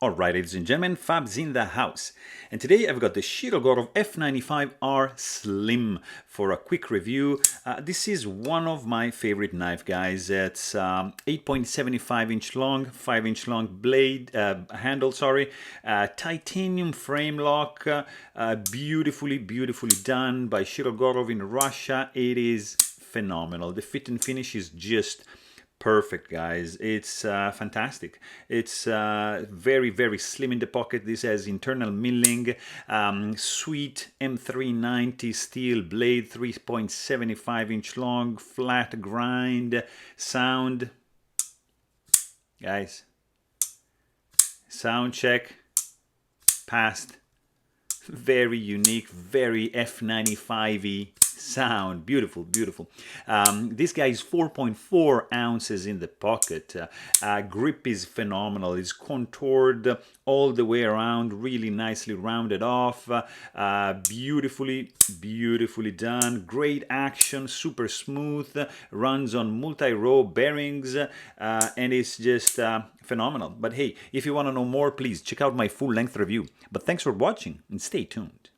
Alright, ladies and gentlemen, Fab's in the house. And today I've got the Shirogorov F95R Slim for a quick review. This is one of my favorite knife, guys. It's 8.75 inch long, 5 inch long blade, handle, titanium frame lock, beautifully done by Shirogorov in Russia. It is phenomenal. The fit and finish is just perfect, guys. It's fantastic. It's very slim in the pocket. This has internal milling, sweet M390 steel blade, 3.75 inch long, flat grind, sound. Guys, sound check passed. Very unique, very F95y sound. Beautiful. This guy is 4.4 ounces in the pocket. Grip is phenomenal. It's contoured all the way around, really nicely rounded off. Beautifully done. Great action, super smooth. Runs on multi-row bearings, and it's just phenomenal. But hey, if you want to know more, please check out my full-length review. But thanks for watching and stay tuned.